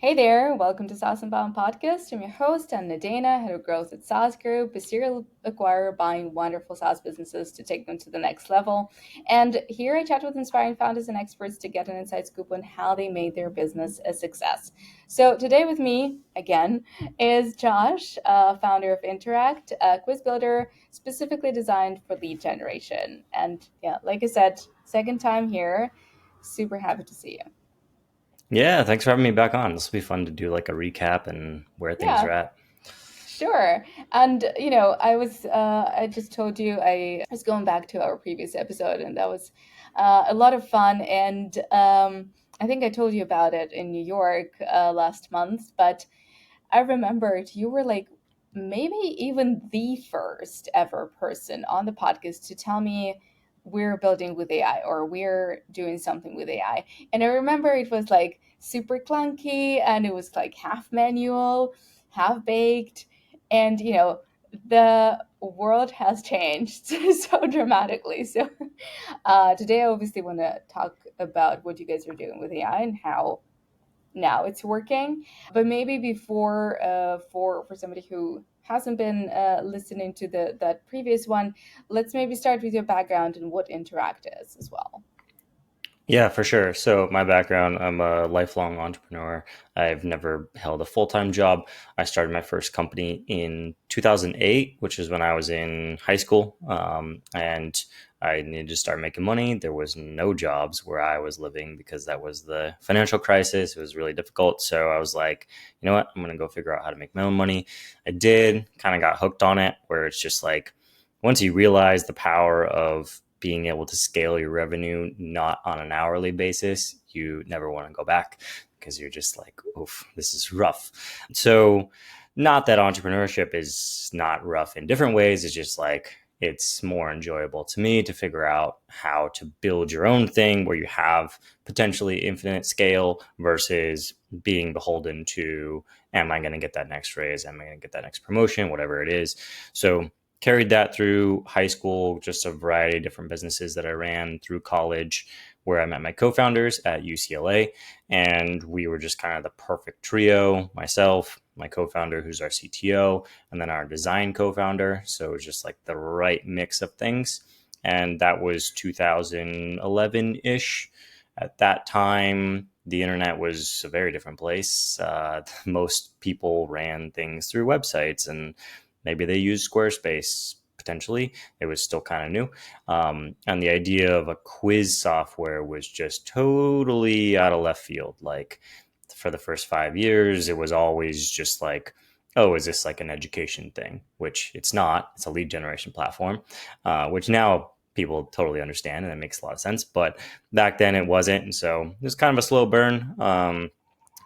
Hey there, welcome to saas.unbound podcast. I'm your host, I'm Nadeina, head of growth at saas.group, a serial acquirer buying wonderful SaaS businesses to take them to the next level. And here I chat with inspiring founders and experts to get an inside scoop on how they made their business a success. So today with me, again, is Josh, founder of Interact, a quiz builder specifically designed for lead generation. And yeah, like I said, second time here, super happy to see you. Yeah, thanks for having me back on. This will be fun to do like a recap and where things Yeah. are at. Sure. And, I just told you I was going back to our previous episode, and that was a lot of fun. And I think I told you about it in New York last month, but I remembered you were like maybe even the first ever person on the podcast to tell me we're building with AI or we're doing something with AI. And I remember it was like super clunky and it was like half manual, half baked. And, the world has changed so dramatically. So today I obviously want to talk about what you guys are doing with AI and how now it's working. But maybe before, for somebody who hasn't been listening to the that previous one, let's maybe start with your background and what Interact is as well. Yeah, for sure. So, my background, I'm a lifelong entrepreneur. I've never held a full-time job. I started my first company in 2008, which is when I was in high school. And I needed to start making money. There was no jobs where I was living because that was the financial crisis. It was really difficult. So, I was like, you know what? I'm going to go figure out how to make my own money. I did, kind of got hooked on it, where it's just like, once you realize the power of being able to scale your revenue not on an hourly basis, you never want to go back because you're just like, oof, this is rough. So, not that entrepreneurship is not rough in different ways. It's just like, it's more enjoyable to me to figure out how to build your own thing where you have potentially infinite scale versus being beholden to, am I going to get that next raise? Am I going to get that next promotion? Whatever it is. So, carried that through high school, just a variety of different businesses that I ran through college, where I met my co-founders at UCLA. And we were just kind of the perfect trio, myself, my co-founder, who's our CTO, and then our design co-founder. So it was just like the right mix of things. And that was 2011-ish. At that time, the internet was a very different place. Most people ran things through websites, and maybe they used Squarespace. Potentially, it was still kind of new. And the idea of a quiz software was just totally out of left field. Like, for the first 5 years, it was always just like, oh, is this like an education thing? Which it's not. It's a lead generation platform, which now people totally understand, and it makes a lot of sense. But back then it wasn't. And so it was kind of a slow burn.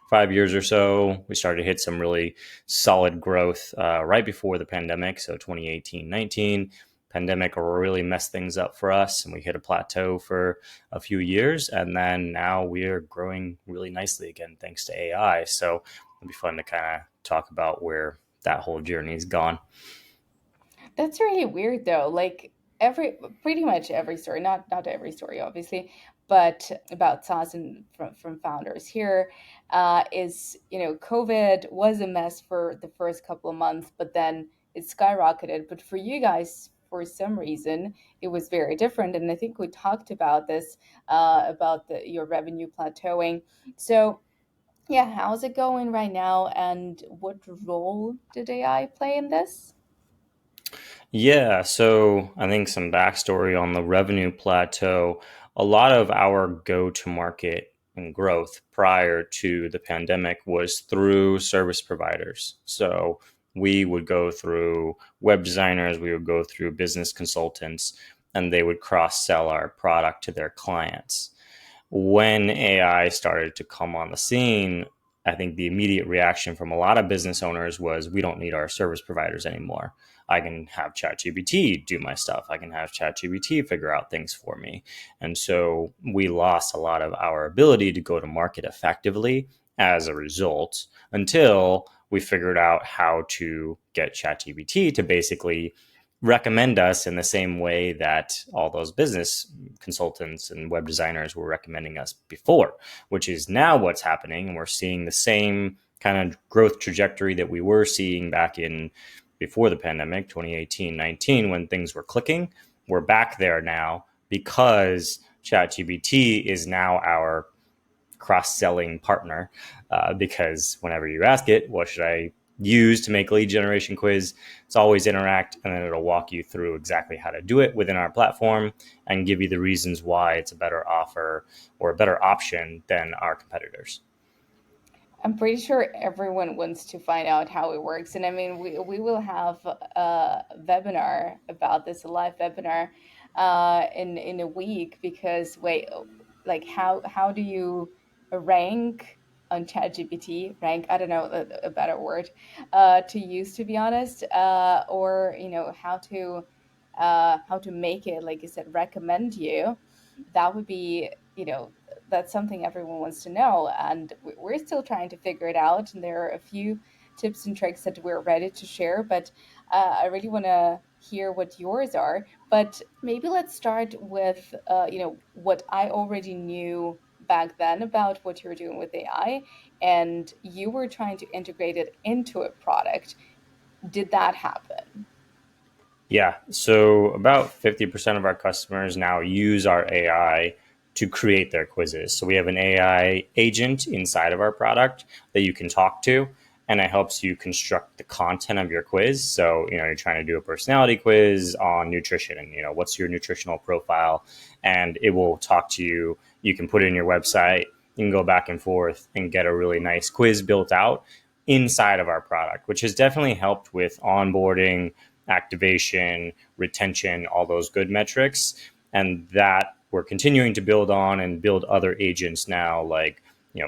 5 years or so, we started to hit some really solid growth right before the pandemic. So 2018-19, pandemic really messed things up for us, and we hit a plateau for a few years. And then now we're growing really nicely again, thanks to AI. So it'll be fun to kind of talk about where that whole journey has gone. That's really weird though. Like every pretty much every story, not every story obviously, but about SaaS and from founders here is, COVID was a mess for the first couple of months, but then it skyrocketed. But for you guys, for some reason, it was very different. And I think we talked about this about your revenue plateauing. So yeah, how's it going right now, and what role did AI play in this? Yeah, so I think some backstory on the revenue plateau. A lot of our go to market and growth prior to the pandemic was through service providers. So we would go through web designers, we would go through business consultants, and they would cross sell our product to their clients. When AI started to come on the scene, I think the immediate reaction from a lot of business owners was, we don't need our service providers anymore. I can have ChatGPT do my stuff. I can have ChatGPT figure out things for me. And so we lost a lot of our ability to go to market effectively as a result, until we figured out how to get ChatGPT to basically recommend us in the same way that all those business consultants and web designers were recommending us before, which is now what's happening. And we're seeing the same kind of growth trajectory that we were seeing back in before the pandemic, 2018-19, when things were clicking. We're back there now because ChatGPT is now our cross-selling partner, because whenever you ask it, what should I use to make a lead generation quiz, it's always interact, and then it'll walk you through exactly how to do it within our platform and give you the reasons why it's a better offer or a better option than our competitors. I'm pretty sure everyone wants to find out how it works. And I mean, we will have a webinar about this, a live webinar in a week, because wait, like how do you rank on ChatGPT? Rank, I don't know a better word to use, to be honest, or how to make it, like you said, recommend you. That would be, that's something everyone wants to know, and we're still trying to figure it out. And there are a few tips and tricks that we're ready to share, but I really want to hear what yours are. But maybe let's start with what I already knew back then about what you're doing with AI, and you were trying to integrate it into a product. Did that happen? Yeah. So about 50% of our customers now use our AI to create their quizzes. So we have an AI agent inside of our product that you can talk to, and it helps you construct the content of your quiz. So, you're trying to do a personality quiz on nutrition, and, what's your nutritional profile? And it will talk to you. You can put it in your website. You can go back and forth and get a really nice quiz built out inside of our product, which has definitely helped with onboarding, activation, retention, all those good metrics. And that we're continuing to build on and build other agents now, like,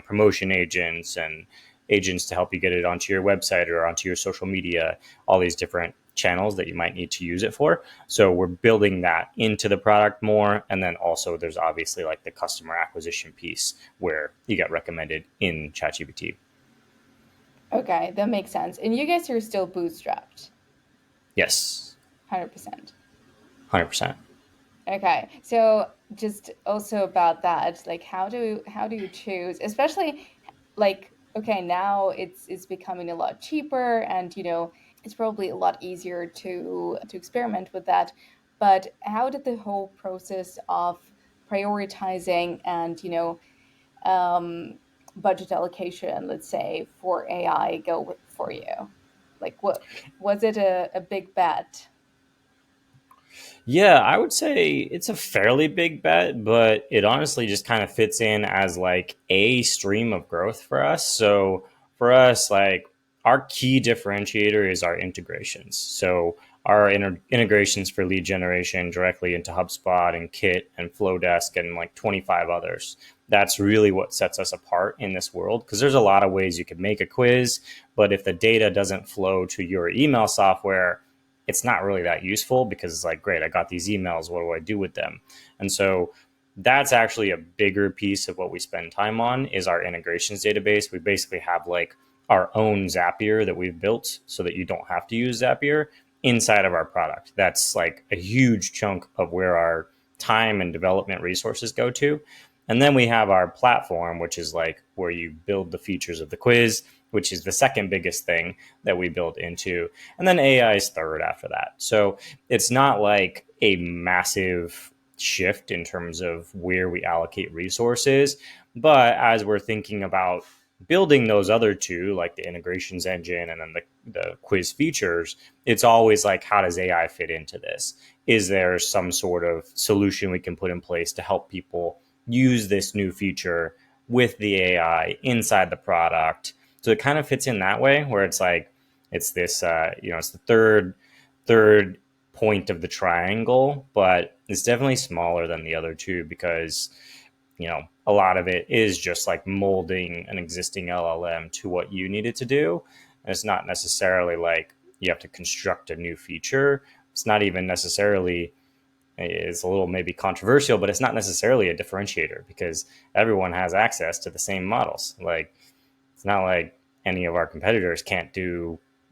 promotion agents and agents to help you get it onto your website or onto your social media, all these different channels that you might need to use it for. So we're building that into the product more. And then also there's obviously like the customer acquisition piece where you get recommended in ChatGPT. Okay, that makes sense. And you guys are still bootstrapped, Yes, 100%. 100%. Okay, so just also about that, like how do you choose, especially like, okay, now it's becoming a lot cheaper, and it's probably a lot easier to experiment with that. But how did the whole process of prioritizing and um, budget allocation, let's say, for AI for you? Like, what was it, a big bet? Yeah, I would say it's a fairly big bet, but it honestly just kind of fits in as like a stream of growth for us. So for us, like our key differentiator is our integrations. So our integrations for lead generation directly into HubSpot and Kit and Flowdesk and like 25 others. That's really what sets us apart in this world, because there's a lot of ways you could make a quiz, but if the data doesn't flow to your email software, it's not really that useful, because it's like, great, I got these emails. What do I do with them? And so that's actually a bigger piece of what we spend time on is our integrations database. We basically have like our own Zapier that we've built so that you don't have to use Zapier inside of our product. That's like a huge chunk of where our time and development resources go to. And then we have our platform, which is like where you build the features of the quiz, which is the second biggest thing that we build into. And then AI is third after that. So it's not like a massive shift in terms of where we allocate resources. But as we're thinking about building those other two, like the integrations engine and then the quiz features, it's always like, how does AI fit into this? Is there some sort of solution we can put in place to help people use this new feature with the AI inside the product? So it kind of fits in that way, where it's like it's this, it's the third point of the triangle, but it's definitely smaller than the other two, because a lot of it is just like molding an existing LLM to what you need it to do. And it's not necessarily like you have to construct a new feature. It's not even necessarily, it's a little maybe controversial, but it's not necessarily a differentiator, because everyone has access to the same models. Like, it's not like any of our competitors can't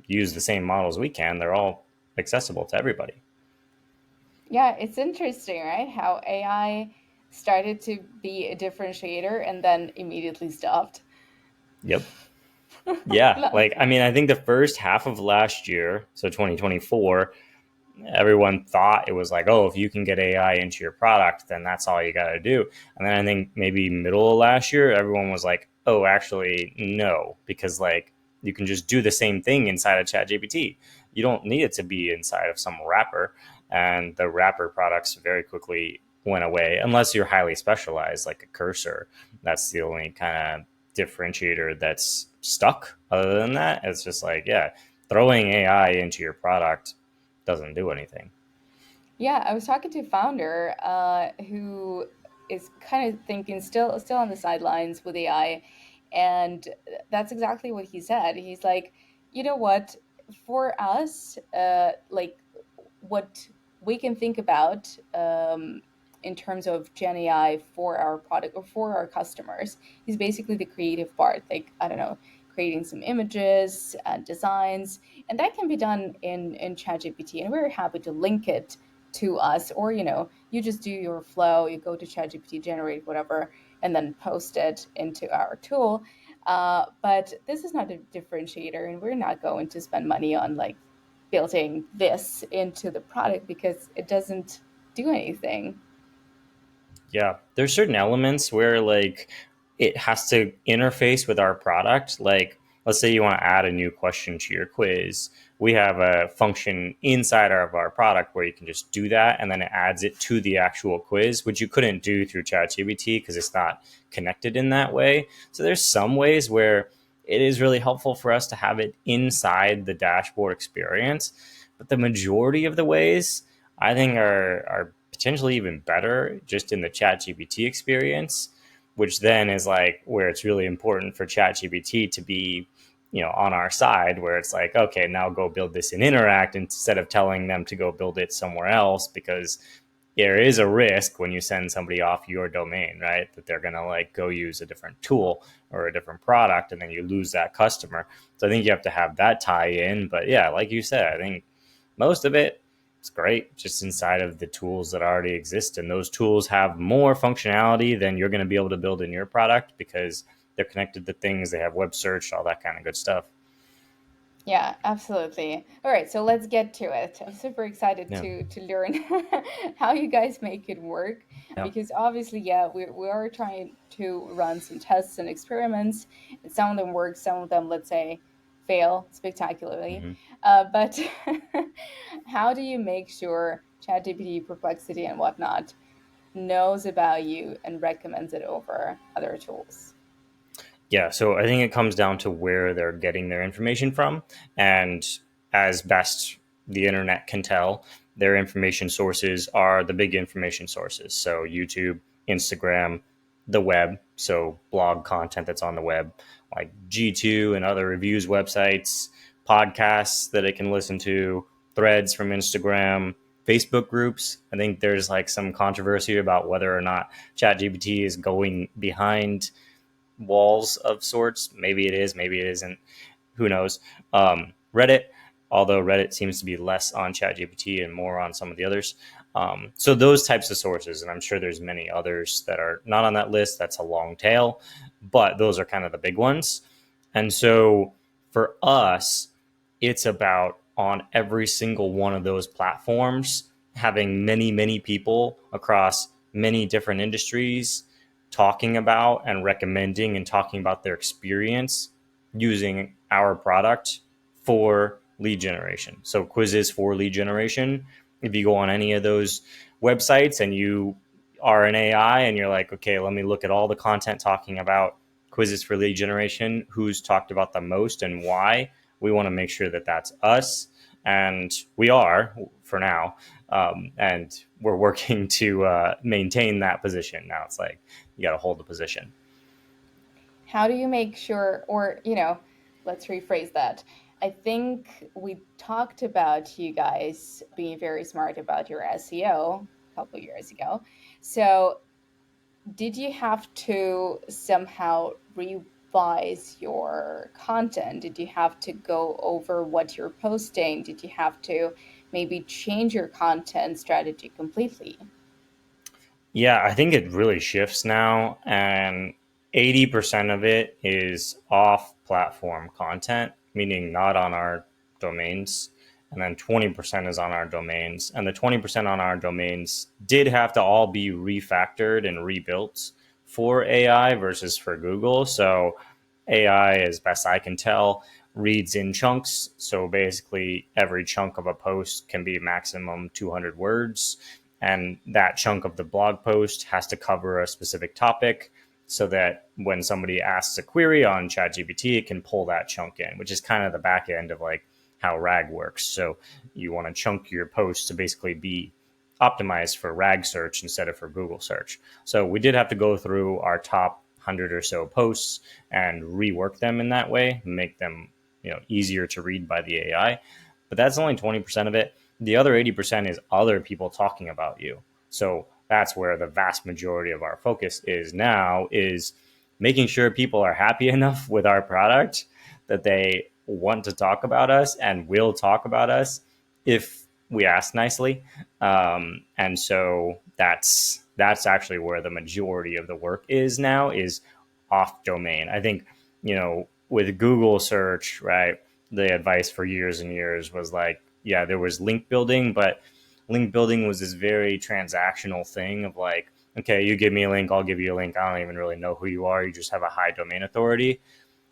use the same models we can. They're all accessible to everybody. Yeah, it's interesting, right? How AI started to be a differentiator and then immediately stopped. Yep. Yeah. Lo- Like, I mean, I think the first half of last year, so 2024, everyone thought it was like, oh, if you can get AI into your product, then that's all you got to do. And then I think maybe middle of last year, everyone was like, oh, actually, no, because like you can just do the same thing inside of ChatGPT. You don't need it to be inside of some wrapper. And the wrapper products very quickly went away, unless you're highly specialized, like a cursor. That's the only kind of differentiator that's stuck. Other than that, it's just like, yeah, throwing AI into your product doesn't do anything. Yeah, I was talking to a founder who is kind of thinking still on the sidelines with AI, and that's exactly what he said. He's like, you know what, for us, like what we can think about in terms of Gen AI for our product or for our customers is basically the creative part. Like, I don't know, creating some images and designs, and that can be done in ChatGPT, and we're happy to link it to us. Or, you just do your flow, you go to ChatGPT, generate whatever, and then post it into our tool. But this is not a differentiator, and we're not going to spend money on like building this into the product because it doesn't do anything. Yeah, there's certain elements where like it has to interface with our product. Like, let's say you want to add a new question to your quiz. We have a function inside of our product where you can just do that, and then it adds it to the actual quiz, which you couldn't do through ChatGPT because it's not connected in that way. So there's some ways where it is really helpful for us to have it inside the dashboard experience, but the majority of the ways I think are potentially even better just in the ChatGPT experience, which then is like where it's really important for ChatGPT to be, on our side, where it's like, okay, now go build this in Interact instead of telling them to go build it somewhere else, because there is a risk when you send somebody off your domain, right? That they're going to like go use a different tool or a different product, and then you lose that customer. So I think you have to have that tie in. But yeah, like you said, I think most of it, it's great just inside of the tools that already exist. And those tools have more functionality than you're going to be able to build in your product because they're connected to things, they have web search, all that kind of good stuff. Yeah, absolutely. All right, so let's get to it. I'm super excited Yeah. to learn how you guys make it work, Yeah. because obviously, yeah, we are trying to run some tests and experiments, and some of them work, some of them, let's say, fail spectacularly. Mm-hmm. But how do you make sure ChatGPT, Perplexity, and whatnot knows about you and recommends it over other tools? Yeah, so I think it comes down to where they're getting their information from. And as best the internet can tell, their information sources are the big information sources. So YouTube, Instagram, the web, so blog content that's on the web, like G2 and other reviews websites, podcasts that it can listen to, threads from Instagram, Facebook groups. I think there's like some controversy about whether or not ChatGPT is going behind walls of sorts. Maybe it is, maybe it isn't. Who knows? Reddit, although Reddit seems to be less on ChatGPT and more on some of the others. So those types of sources, and I'm sure there's many others that are not on that list. That's a long tail, but those are kind of the big ones. And so for us, it's about on every single one of those platforms having many, many people across many different industries talking about and recommending and talking about their experience using our product for lead generation. So quizzes for lead generation. If you go on any of those websites and you are an AI and you're like, okay, let me look at all the content talking about quizzes for lead generation, who's talked about the most and why, we want to make sure that that's us. And we are for now. And we're working to maintain that position. Now it's like, you got to hold the position. How do you make sure, or, let's rephrase that. I think we talked about you guys being very smart about your SEO a couple of years ago. So, did you have to somehow revise your content? Did you have to go over what you're posting? Did you have to maybe change your content strategy completely? Yeah, I think it really shifts now, and 80% of it is off platform content, meaning not on our domains. And then 20% is on our domains. And the 20% on our domains did have to all be refactored and rebuilt for AI versus for Google. So AI, as best I can tell, reads in chunks. So basically, every chunk of a post can be maximum 200 words. And that chunk of the blog post has to cover a specific topic so that when somebody asks a query on ChatGPT, it can pull that chunk in, which is kind of the back end of like how RAG works. So you want to chunk your post to basically be optimized for RAG search instead of for Google search. So we did have to go through our top 100 or so posts and rework them in that way, make them easier to read by the AI. But that's only 20% of it. The other 80% is other people talking about you. So that's where the vast majority of our focus is now, is making sure people are happy enough with our product that they want to talk about us and will talk about us if we ask nicely. And so that's actually where the majority of the work is now, is off domain. I think, with Google search, right, the advice for years and years was like, yeah, there was link building, but link building was this very transactional thing of like, okay, you give me a link, I'll give you a link. I don't even really know who you are. You just have a high domain authority.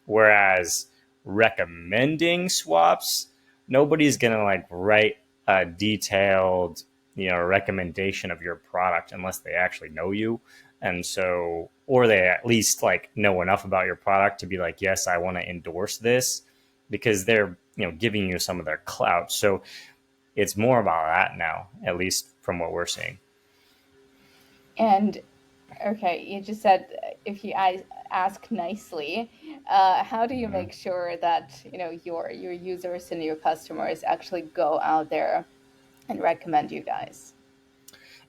Whereas recommending swaps, nobody's gonna like write a detailed, recommendation of your product unless they actually know you. And so, or they at least like know enough about your product to be like, yes, I want to endorse this, because they're, giving you some of their clout. So it's more about that now, at least from what we're seeing. And okay, you just said if you ask nicely, how do you Mhm. make sure that your users and your customers actually go out there and recommend you guys?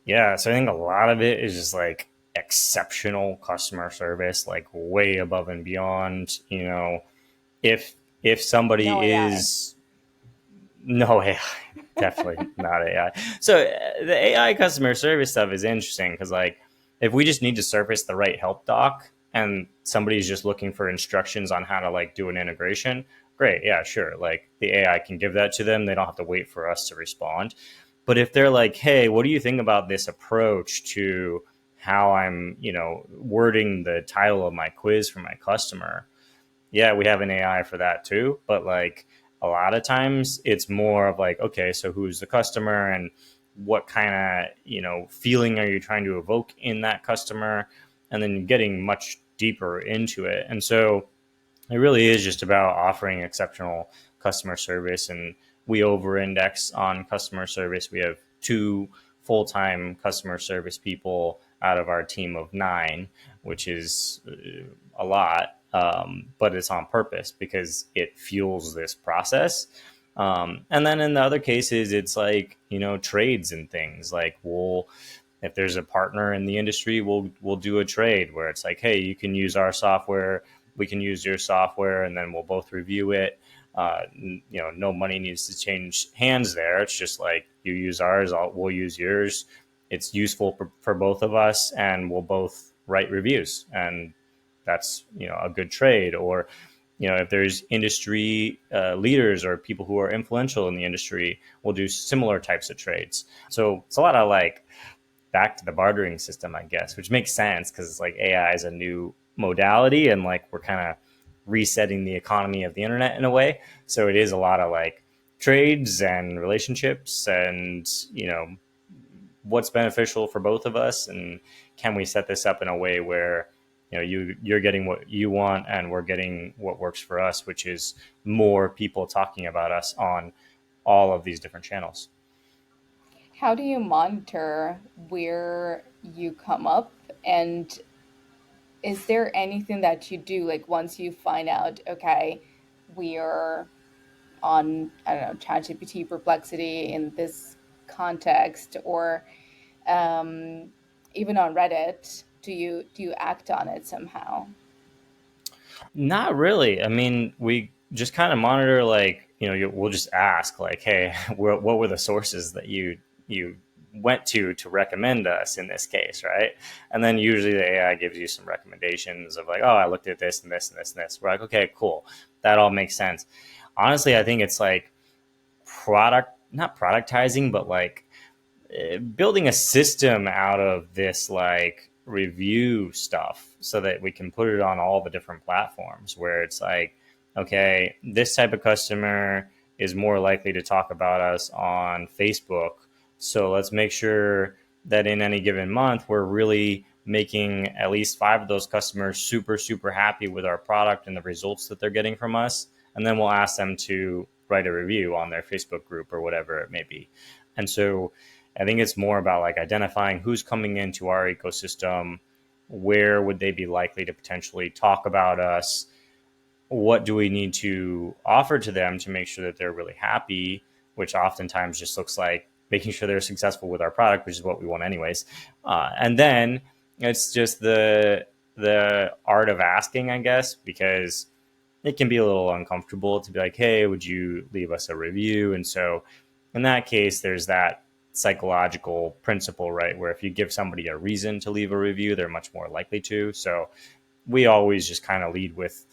Yeah, so I think a lot of it is just like exceptional customer service, like way above and beyond. If No somebody AI. is no AI, definitely not AI. So the AI customer service stuff is interesting because like if we just need to surface the right help doc and somebody's just looking for instructions on how to like do an integration, great, yeah, sure. Like the AI can give that to them. They don't have to wait for us to respond. But if they're like, hey, what do you think about this approach to how I'm, wording the title of my quiz for my customer? Yeah, we have an AI for that too. But like a lot of times it's more of like, okay, so who's the customer and what kind of, feeling are you trying to evoke in that customer? And then getting much deeper into it. And so it really is just about offering exceptional customer service. And we over index on customer service. We have two full time customer service people out of our team of 9, which is a lot. But it's on purpose because it fuels this process. And then in the other cases, it's like, trades and things like if there's a partner in the industry, we'll do a trade where it's like, hey, you can use our software, we can use your software, and then we'll both review it. No money needs to change hands there. It's just like you use ours, we'll use yours. It's useful for both of us, and we'll both write reviews, and that's a good trade. Or if there's industry leaders or people who are influential in the industry, we'll do similar types of trades. So it's a lot of like back to the bartering system, I guess, which makes sense because it's like AI is a new modality and like we're kind of resetting the economy of the internet in a way. So it is a lot of like trades and relationships and, what's beneficial for both of us, and can we set this up in a way where you're getting what you want and we're getting what works for us, which is more people talking about us on all of these different channels. How do you monitor where you come up? And is there anything that you do, like once you find out, okay, we are on, I don't know, ChatGPT Perplexity in this context, or um, even on Reddit, do you act on it somehow? Not really. I mean, we just kind of monitor like we'll just ask like, hey, what were the sources that you went to recommend us in this case, right? And then usually the AI gives you some recommendations of like, oh, I looked at this and this and this and this. We're like, okay, cool, that all makes sense. Honestly, I think it's like not productizing, but like building a system out of this like review stuff so that we can put it on all the different platforms where it's like, okay, this type of customer is more likely to talk about us on Facebook. So let's make sure that in any given month, we're really making at least 5 of those customers super, super happy with our product and the results that they're getting from us. And then we'll ask them to write a review on their Facebook group or whatever it may be. And so I think it's more about like identifying who's coming into our ecosystem, where would they be likely to potentially talk about us, what do we need to offer to them to make sure that they're really happy, which oftentimes just looks like making sure they're successful with our product, which is what we want anyways. And then it's just the art of asking, I guess, because it can be a little uncomfortable to be like, hey, would you leave us a review? And so in that case, there's that psychological principle, right? Where if you give somebody a reason to leave a review, they're much more likely to. So we always just kind of lead with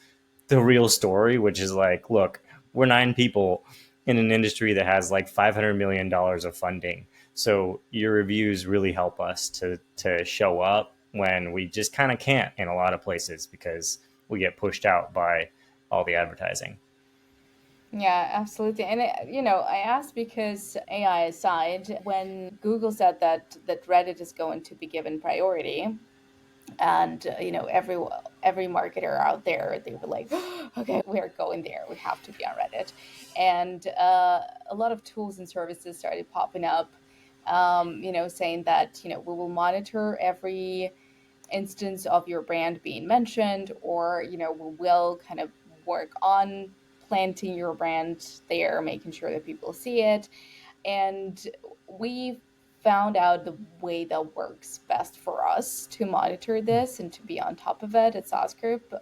the real story, which is like, look, we're 9 people in an industry that has like $500 million of funding. So your reviews really help us to show up when we just kind of can't in a lot of places because we get pushed out by all the advertising. Yeah, absolutely. And I asked because AI aside, when Google said that Reddit is going to be given priority, and every marketer out there, they were like, okay, we're going there, we have to be on Reddit. And a lot of tools and services started popping up, saying that we will monitor every instance of your brand being mentioned, or we will kind of work on planting your brand there, making sure that people see it. And we found out the way that works best for us to monitor this and to be on top of it at SaaS Group.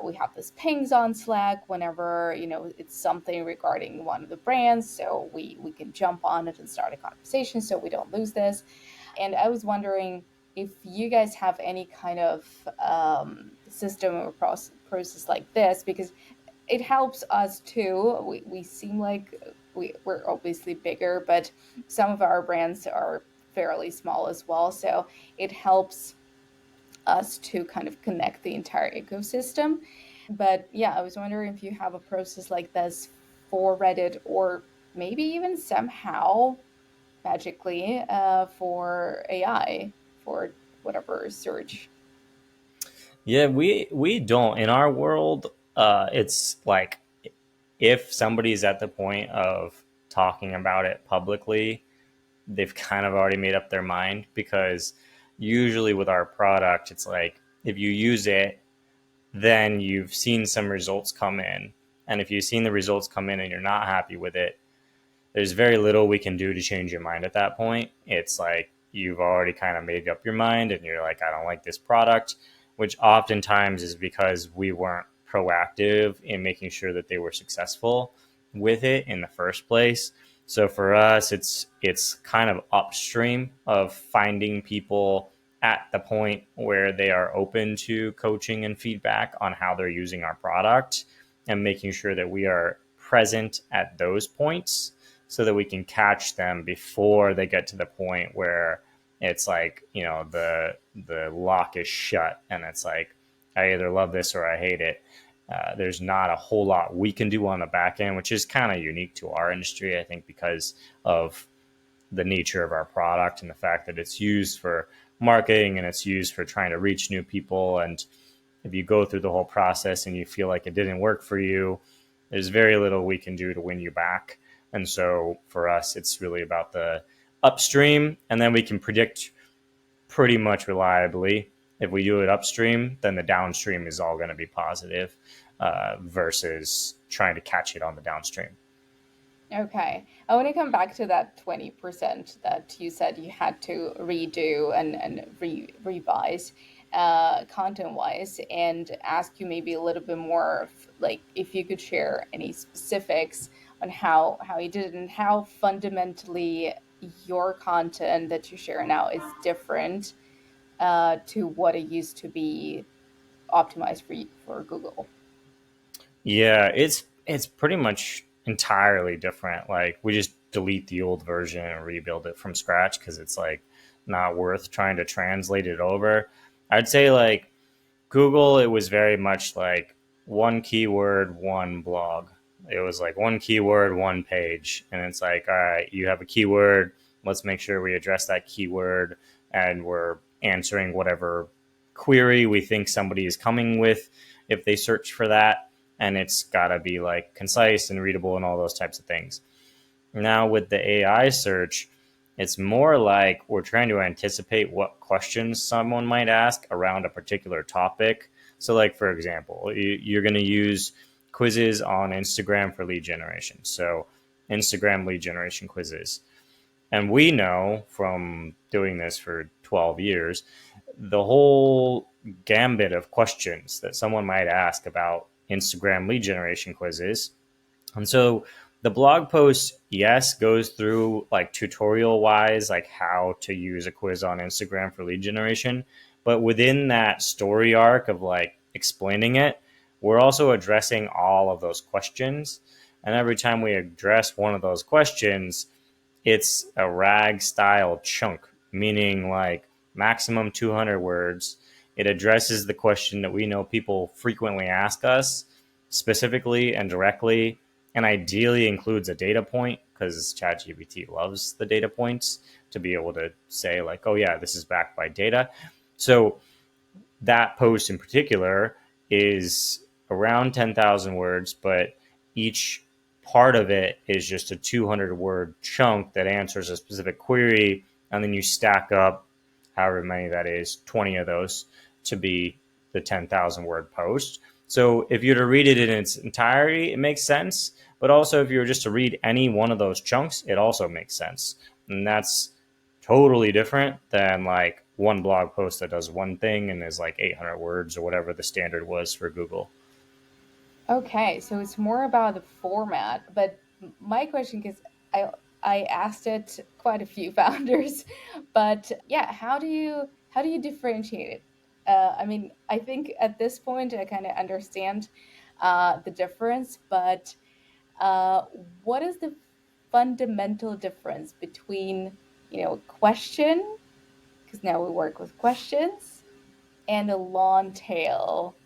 We have this pings on Slack whenever it's something regarding one of the brands, so we can jump on it and start a conversation so we don't lose this. And I was wondering if you guys have any kind of system or process like this, because it helps us too. We seem like we're obviously bigger, but some of our brands are fairly small as well. So it helps us to kind of connect the entire ecosystem. But yeah, I was wondering if you have a process like this for Reddit, or maybe even somehow magically for AI, for whatever search. Yeah, we don't in our world. It's like if somebody's at the point of talking about it publicly, they've kind of already made up their mind because usually with our product, it's like if you use it, then you've seen some results come in. And if you've seen the results come in and you're not happy with it, there's very little we can do to change your mind at that point. It's like you've already kind of made up your mind and you're like, I don't like this product, which oftentimes is because we weren't proactive in making sure that they were successful with it in the first place. So for us, it's kind of upstream of finding people at the point where they are open to coaching and feedback on how they're using our product and making sure that we are present at those points so that we can catch them before they get to the point where it's like, the lock is shut and it's like, I either love this or I hate it. There's not a whole lot we can do on the back end, which is kind of unique to our industry, I think, because of the nature of our product and the fact that it's used for marketing and it's used for trying to reach new people. And if you go through the whole process and you feel like it didn't work for you, there's very little we can do to win you back. And so for us, it's really about the upstream, and then we can predict pretty much reliably. If we do it upstream, then the downstream is all going to be positive versus trying to catch it on the downstream. Okay. I want to come back to that 20% that you said you had to redo and revise. content wise, and ask you maybe a little bit more of, like, if you could share any specifics on how you did it and how fundamentally your content that you share now is different to what it used to be optimized for Google. Yeah, it's pretty much entirely different. Like we just delete the old version and rebuild it from scratch because it's like not worth trying to translate it over. I'd say like Google, it was very much like one keyword, one blog. It was like one keyword, one page. And it's like, all right, you have a keyword. Let's make sure we address that keyword and we're answering whatever query we think somebody is coming with if they search for that. And it's got to be like concise and readable and all those types of things. Now, with the AI search, it's more like we're trying to anticipate what questions someone might ask around a particular topic. So, like, for example, you're going to use quizzes on Instagram for lead generation. So, Instagram lead generation quizzes. And we know from doing this for 12 years, the whole gambit of questions that someone might ask about Instagram lead generation quizzes. And so the blog post, yes, goes through like tutorial wise, like how to use a quiz on Instagram for lead generation. But within that story arc of like explaining it, we're also addressing all of those questions. And every time we address one of those questions, it's a rag style chunk, meaning like maximum 200 words. It addresses the question that we know people frequently ask us specifically and directly, and ideally includes a data point because ChatGPT loves the data points to be able to say, like, oh, yeah, this is backed by data. So that post in particular is around 10,000 words, but each part of it is just a 200 word chunk that answers a specific query. And then you stack up however many that is, 20 of those to be the 10,000 word post. So if you were to read it in its entirety, it makes sense. But also, if you were just to read any one of those chunks, it also makes sense. And that's totally different than like one blog post that does one thing and is like 800 words or whatever the standard was for Google. Okay, so it's more about the format, but my question, because I asked it quite a few founders, but yeah, how do you differentiate it? I mean, I think at this point I kind of understand the difference, but uh, what is the fundamental difference between, a question, because now we work with questions, and a long tail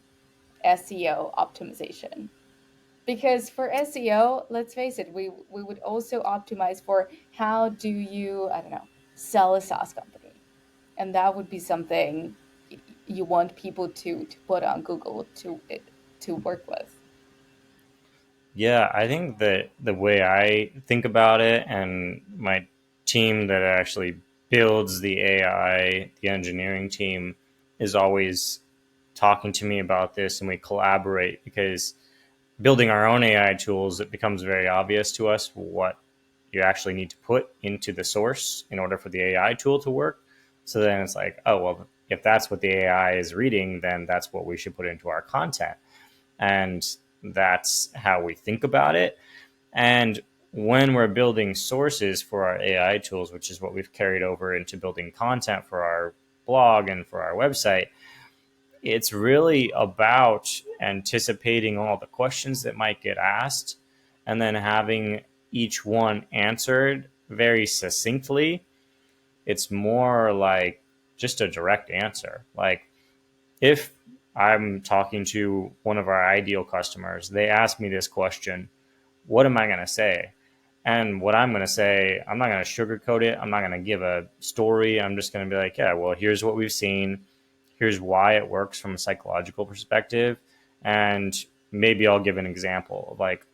SEO optimization? Because for SEO, let's face it, we would also optimize for how do you, I don't know, sell a SaaS company, and that would be something you want people to put on Google to work with. Yeah, I think that the way I think about it and my team that actually builds the AI, the engineering team, is always talking to me about this and we collaborate because building our own AI tools, it becomes very obvious to us what you actually need to put into the source in order for the AI tool to work. So then it's like, oh, well, if that's what the AI is reading, then that's what we should put into our content. And that's how we think about it. And when we're building sources for our AI tools, which is what we've carried over into building content for our blog and for our website, it's really about anticipating all the questions that might get asked and then having each one answered very succinctly. It's more like just a direct answer. Like if I'm talking to one of our ideal customers, they ask me this question, what am I going to say? And what I'm going to say, I'm not going to sugarcoat it. I'm not going to give a story. I'm just going to be like, yeah, well, here's what we've seen. Here's why it works from a psychological perspective. And maybe I'll give an example of like,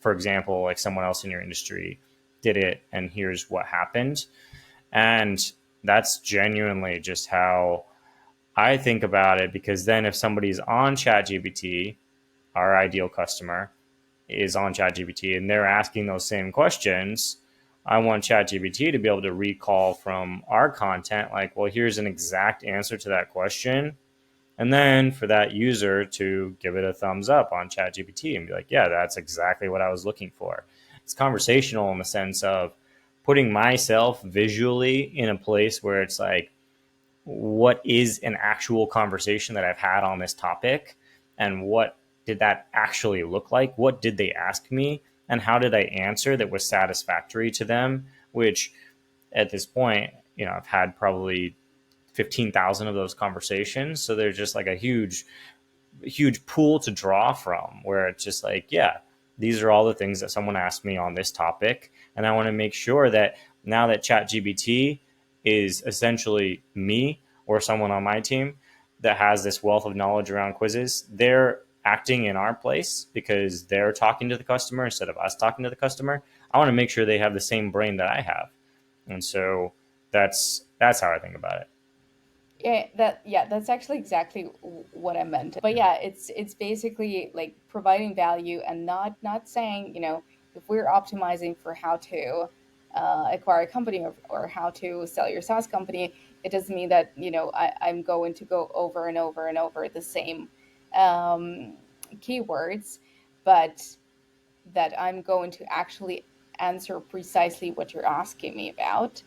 for example, like someone else in your industry did it and here's what happened. And that's genuinely just how I think about it because then if somebody's on ChatGPT, our ideal customer is on ChatGPT and they're asking those same questions, I want ChatGPT to be able to recall from our content, like, well, here's an exact answer to that question. And then for that user to give it a thumbs up on ChatGPT and be like, yeah, that's exactly what I was looking for. It's conversational in the sense of putting myself visually in a place where it's like, what is an actual conversation that I've had on this topic? And what did that actually look like? What did they ask me? And how did I answer that was satisfactory to them? Which at this point, I've had probably 15,000 of those conversations. So there's just like a huge pool to draw from where it's just like, yeah, these are all the things that someone asked me on this topic. And I want to make sure that now that ChatGPT is essentially me or someone on my team that has this wealth of knowledge around quizzes, they're acting in our place because they're talking to the customer instead of us talking to the customer. I want to make sure they have the same brain that I have. And so that's how I think about it. Yeah, that's actually exactly what I meant. But yeah, it's basically like providing value and not saying, if we're optimizing for how to acquire a company, or how to sell your SaaS company, it doesn't mean that, I'm going to go over and over and over the same um, keywords, but that I'm going to actually answer precisely what you're asking me about.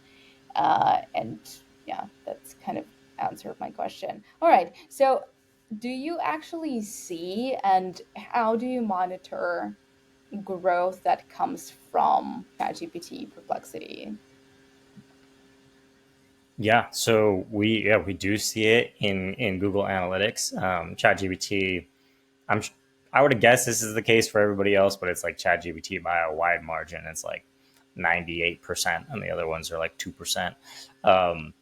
And yeah, that's kind of answered my question. All right. So, do you actually see, and how do you monitor growth that comes from ChatGPT Perplexity? Yeah, so we do see it in Google Analytics. ChatGPT, I'm I would have guessed this is the case for everybody else, but it's like ChatGPT by a wide margin. It's like 98%, and the other ones are like 2%. Um,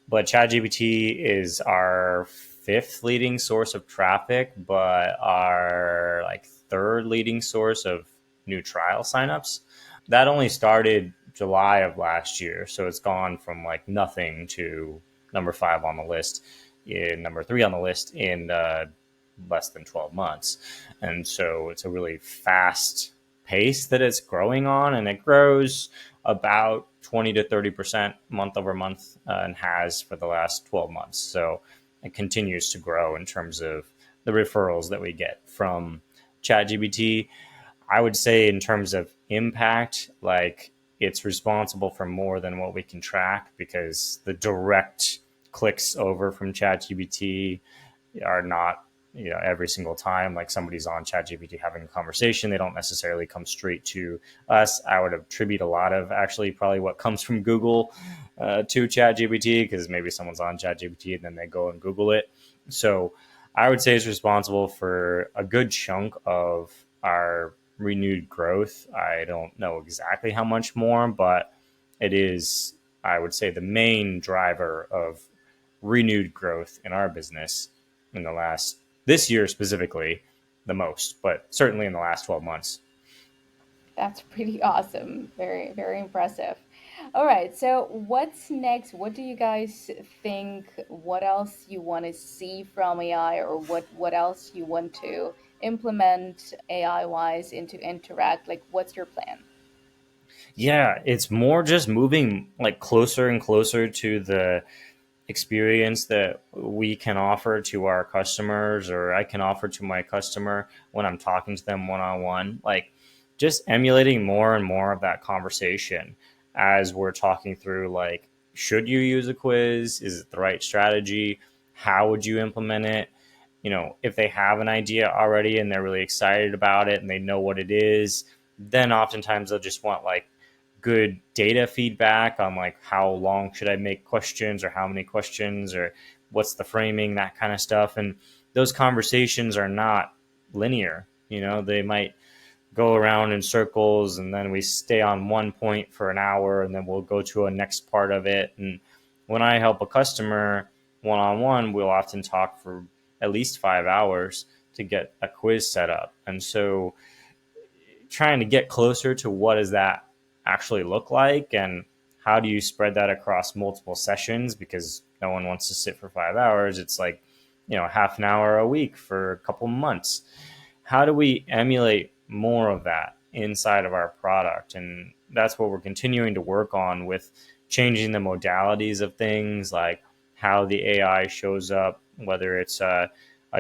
but ChatGPT is our fifth leading source of traffic, but our like third leading source of new trial signups. That only started July of last year, so it's gone from like nothing to number five on the list, in number three on the list in less than 12 months. And so it's a really fast pace that it's growing on, and it grows about 20 to 30% month over month, and has for the last 12 months. So it continues to grow in terms of the referrals that we get from ChatGPT. I would say in terms of impact, like it's responsible for more than what we can track, because the direct clicks over from ChatGPT are not, every single time like somebody's on ChatGPT having a conversation, they don't necessarily come straight to us. I would attribute a lot of actually probably what comes from Google to ChatGPT, because maybe someone's on ChatGPT and then they go and Google it. So I would say it's responsible for a good chunk of our renewed growth. I don't know exactly how much more, but it is, I would say, the main driver of renewed growth in our business in the last, this year specifically, the most, but certainly in the last 12 months. That's pretty awesome. Very, very impressive. All right. So, what's next? What do you guys think? What else you want to see from AI, or what else you want to implement AI wise into Interact? Like, what's your plan? Yeah, it's more just moving like closer and closer to the experience that we can offer to our customers, or I can offer to my customer when I'm talking to them one on one. Like just emulating more and more of that conversation as we're talking through, like, should you use a quiz? Is it the right strategy? How would you implement it? If they have an idea already and they're really excited about it and they know what it is, then oftentimes they'll just want like good data feedback on like how long should I make questions, or how many questions, or what's the framing, that kind of stuff. And those conversations are not linear. They might go around in circles, and then we stay on one point for an hour, and then we'll go to a next part of it. And when I help a customer one on one, we'll often talk for at least 5 hours to get a quiz set up. And so trying to get closer to what does that actually look like, and how do you spread that across multiple sessions, because no one wants to sit for 5 hours. It's like, half an hour a week for a couple months. How do we emulate more of that inside of our product? And that's what we're continuing to work on with changing the modalities of things, like how the AI shows up, whether it's a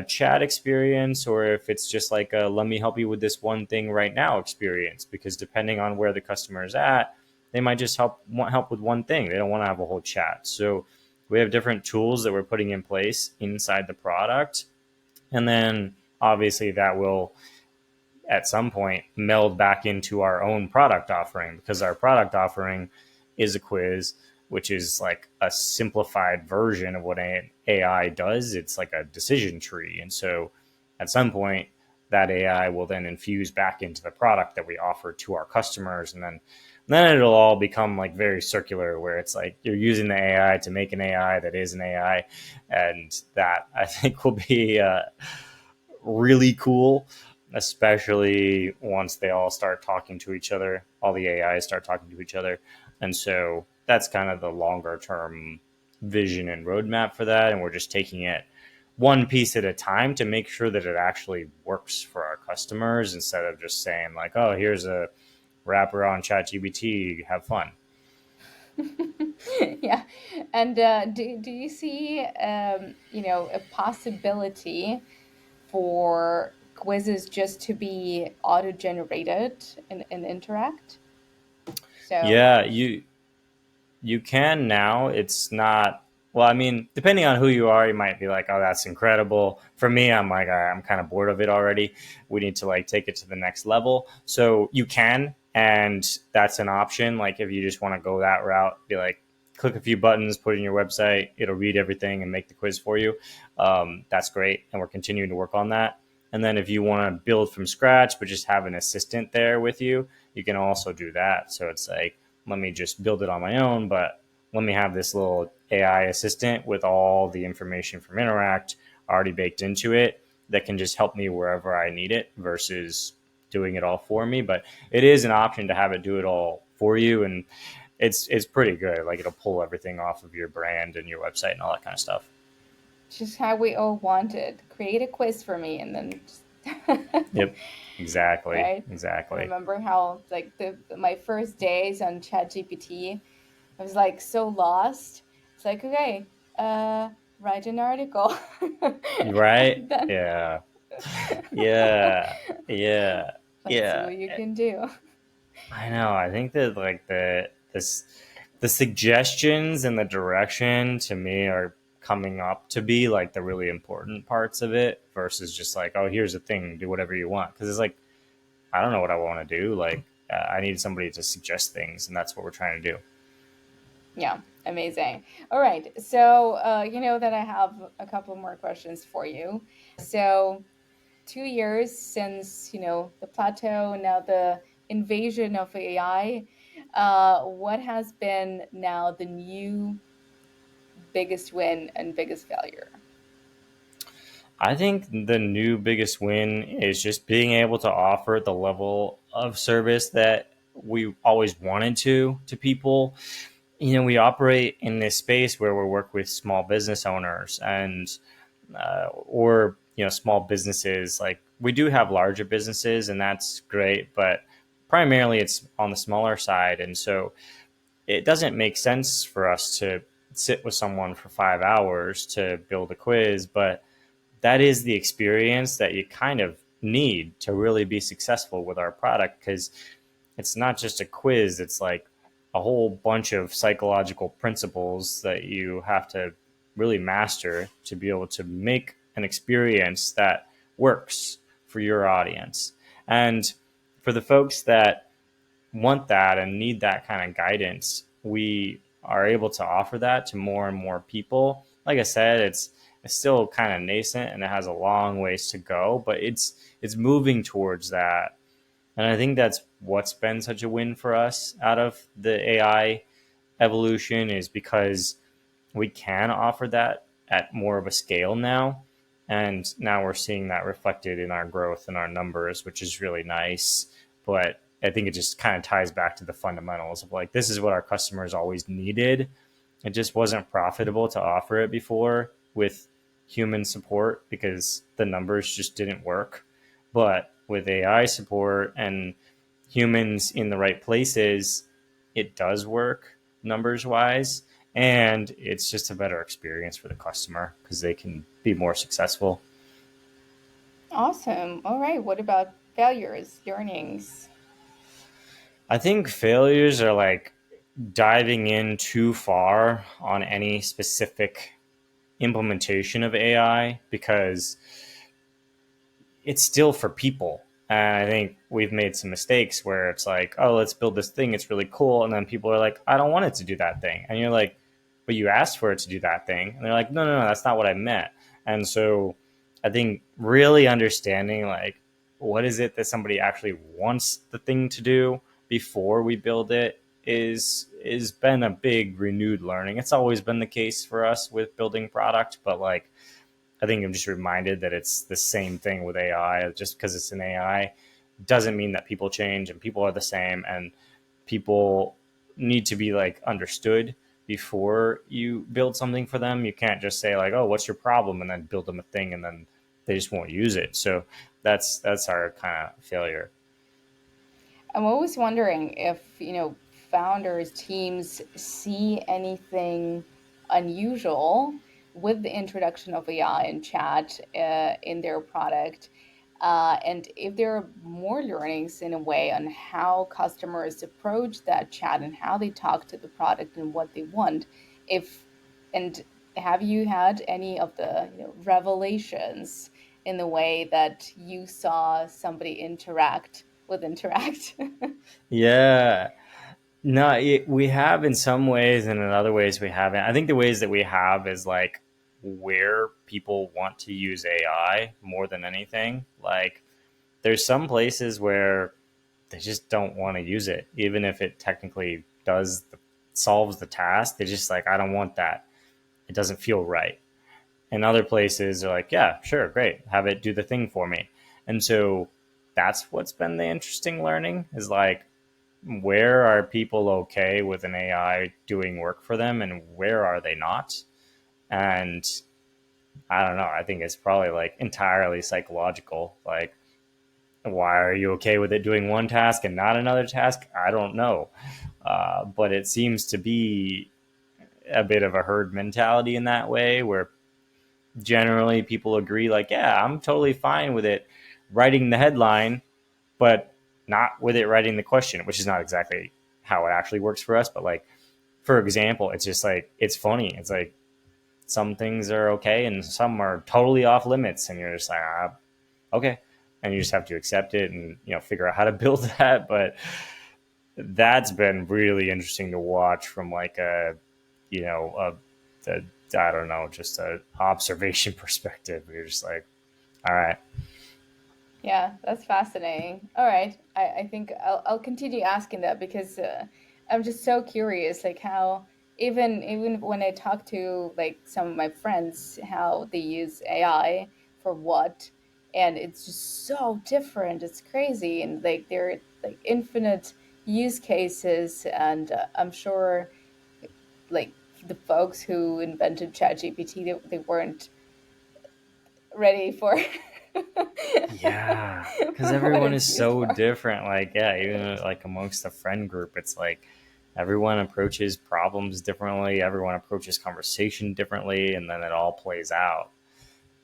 chat experience or if it's just like a let me help you with this one thing right now experience, because depending on where the customer is at, they might just want help with one thing. They don't want to have a whole chat. So we have different tools that we're putting in place inside the product, and then obviously that will at some point meld back into our own product offering, because our product offering is a quiz, which is like a simplified version of what AI does. It's like a decision tree. And so at some point, that AI will then infuse back into the product that we offer to our customers. And then it'll all become like very circular, where it's like you're using the AI to make an AI that is an AI. And that I think will be really cool, especially once they all start talking to each other, all the AIs start talking to each other. And so that's kind of the longer term vision and roadmap for that. And we're just taking it one piece at a time to make sure that it actually works for our customers, instead of just saying, like, oh, here's a wrapper on ChatGPT, have fun. Yeah. And do you see, a possibility for quizzes just to be auto-generated and interact? So, Yeah, you can now. It's not, well, I mean, depending on who you are, you might be like, oh, that's incredible. For me, I'm like, I'm kind of bored of it already. We need to like take it to the next level. So you can, and that's an option. Like if you just want to go that route, be like, click a few buttons, put it in your website, it'll read everything and make the quiz for you. That's great. And we're continuing to work on that. And then if you want to build from scratch, but just have an assistant there with you, you can also do that. So it's like, let me just build it on my own, but let me have this little AI assistant with all the information from Interact already baked into it that can just help me wherever I need it versus doing it all for me. But it is an option to have it do it all for you, and it's pretty good. Like it'll pull everything off of your brand and your website and all that kind of stuff. just how we all wanted. Create a quiz for me and then just Yep, exactly, right? I exactly. remember how like the my first days on ChatGPT, I was like so lost. It's like, okay, uh, write an article. You right? And then Yeah, yeah, yeah, let's see yeah. what you can do. I know. I think that like the suggestions and the direction to me are coming up to be like the really important parts of it, versus just like, oh, here's a thing, do whatever you want. Because it's like, I don't know what I want to do. Like I need somebody to suggest things, and that's what we're trying to do. Yeah, amazing. All right. So, you know that I have a couple more questions for you. So, 2 years since, the plateau, now the invasion of AI, what has been now the new biggest win and biggest failure? I think the new biggest win is just being able to offer the level of service that we always wanted to people. We operate in this space where we work with small business owners, and or small businesses. Like we do have larger businesses, and that's great, but primarily it's on the smaller side. And so it doesn't make sense for us to sit with someone for 5 hours to build a quiz, but that is the experience that you kind of need to really be successful with our product, because it's not just a quiz. It's like a whole bunch of psychological principles that you have to really master to be able to make an experience that works for your audience. And for the folks that want that and need that kind of guidance, we are able to offer that to more and more people. Like I said, it's still kind of nascent and it has a long ways to go, but it's moving towards that. And I think that's what's been such a win for us out of the AI evolution, is because we can offer that at more of a scale now. And now we're seeing that reflected in our growth and our numbers, which is really nice. But I think it just kind of ties back to the fundamentals of like, this is what our customers always needed. It just wasn't profitable to offer it before with human support because the numbers just didn't work. But with AI support and humans in the right places, it does work numbers wise. And it's just a better experience for the customer because they can be more successful. Awesome. All right. What about failures, learnings? I think failures are like diving in too far on any specific implementation of AI because it's still for people. And I think we've made some mistakes where it's like, oh, let's build this thing. It's really cool. And then people are like, I don't want it to do that thing. And you're like, but you asked for it to do that thing. And they're like, no, no, no, that's not what I meant. And so I think really understanding like, what is it that somebody actually wants the thing to do before we build it is been a big renewed learning. It's always been the case for us with building product, but like I think I'm just reminded that it's the same thing with AI. Just because it's an AI doesn't mean that people change and people are the same and people need to be like understood before you build something for them. You can't just say like, "Oh, what's your problem?" and then build them a thing and then they just won't use it. So that's our kind of failure. I'm always wondering if, founders, teams see anything unusual with the introduction of AI and chat in their product. And if there are more learnings in a way on how customers approach that chat and how they talk to the product and what they want. If and have you had any of the, revelations in the way that you saw somebody interact with interact? Yeah. No, we have in some ways, and in other ways we haven't. I think the ways that we have is like where people want to use AI more than anything. Like, there's some places where they just don't want to use it, even if it technically solves the task. They're just like, I don't want that. It doesn't feel right. And other places are like, yeah, sure, great, have it do the thing for me. And so that's what's been the interesting learning is like where are people okay with an AI doing work for them and where are they not? And I don't know. I think it's probably like entirely psychological. Like, why are you okay with it doing one task and not another task? I don't know. But it seems to be a bit of a herd mentality in that way where generally people agree, like, yeah, I'm totally fine with it writing the headline, but not with it writing the question, which is not exactly how it actually works for us. But like, for example, it's just like it's funny. It's like some things are okay and some are totally off limits, and you're just like, okay, and you just have to accept it and figure out how to build that. But that's been really interesting to watch from like you know a, I don't know, just a observation perspective. You're just like, all right. Yeah, that's fascinating. All right, I think I'll continue asking that because I'm just so curious, like how even when I talk to like some of my friends, how they use AI for what, and it's just so different. It's crazy, and like there are like infinite use cases, and I'm sure like the folks who invented ChatGPT, they weren't ready for Yeah, because for what everyone is it's used so for. different. Like, yeah, even like amongst the friend group, it's like everyone approaches problems differently, everyone approaches conversation differently, and then it all plays out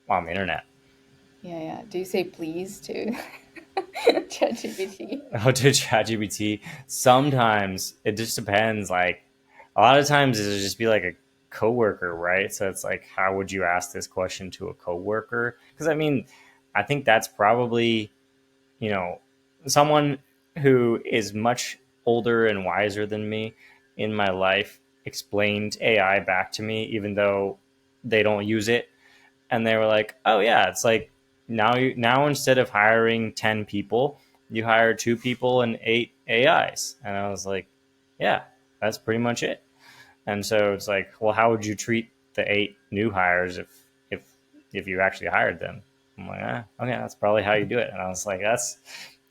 on the internet. Yeah, yeah. Do you say please to ChatGPT? How to ChatGPT? Sometimes it just depends. Like, a lot of times it'll just be like a coworker, right? So it's like, how would you ask this question to a coworker? Because I mean, I think that's probably you know, someone who is much older and wiser than me in my life explained AI back to me, even though they don't use it. And they were like, oh, yeah, it's like now instead of hiring 10 people, you hire 2 people and 8 AIs. And I was like, yeah, that's pretty much it. And so it's like, well, how would you treat the 8 new hires if you actually hired them? I'm like, okay, that's probably how you do it. And I was like, it's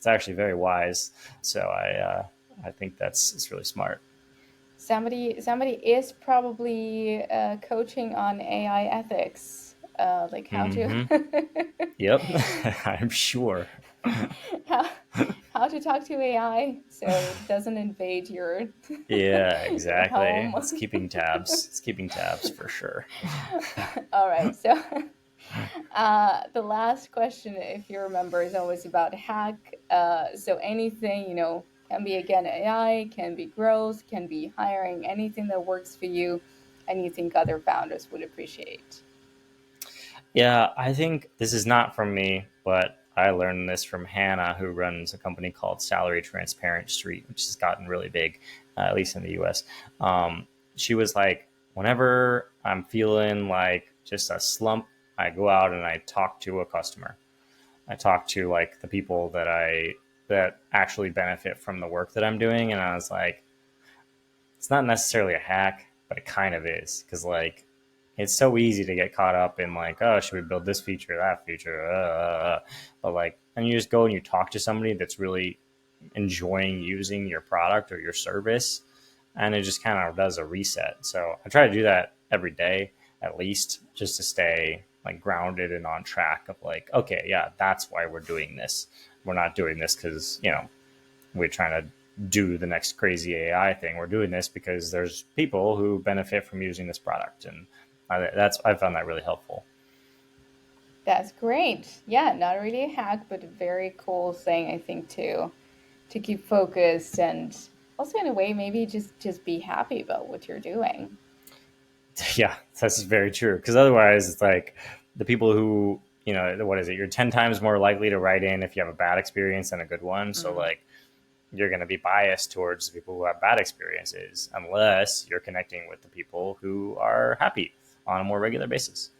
actually very wise. So I think it's really smart. Somebody is probably coaching on AI ethics, like how to. Mm-hmm. Yep, I'm sure. how, how to talk to AI so it doesn't invade your Yeah, your exactly. It's home. keeping tabs. It's keeping tabs for sure. All right. So the last question, if you remember, is always about hack. So anything, can be again AI, can be growth, can be hiring, anything that works for you and you think other founders would appreciate. Yeah, I think this is not from me, but I learned this from Hannah, who runs a company called Salary Transparent Street, which has gotten really big, at least in the US. She was like, whenever I'm feeling like just a slump, I go out and I talk to a customer. I talk to like the people that actually benefit from the work that I'm doing, and I was like, it's not necessarily a hack, but it kind of is because like it's so easy to get caught up in like, oh, should we build this feature, that feature, but like, and you just go and you talk to somebody that's really enjoying using your product or your service, and it just kind of does a reset. So I try to do that every day at least, just to stay like grounded and on track of like, okay, yeah, that's why we're doing this. We're not doing this because we're trying to do the next crazy AI thing. We're doing this because there's people who benefit from using this product, and I found that really helpful. That's great. Yeah, not really a hack, but a very cool thing, I think, to keep focused and also in a way maybe just be happy about what you're doing. Yeah, that's very true. Because otherwise, it's like the people who what is it? You're 10 times more likely to write in if you have a bad experience than a good one. So Mm, like you're going to be biased towards the people who have bad experiences unless you're connecting with the people who are happy on a more regular basis.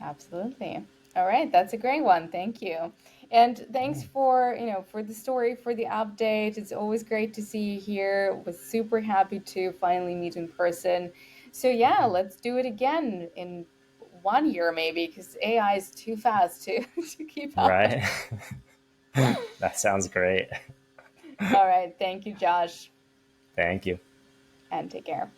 absolutely. All right, that's a great one. Thank you. And thanks for, for the story, for the update. It's always great to see you here. Was super happy to finally meet in person. So yeah, let's do it again in 1 year maybe, because AI is too fast to to keep up. Right? That sounds great. All right, thank you, Josh, Thank you. and take care.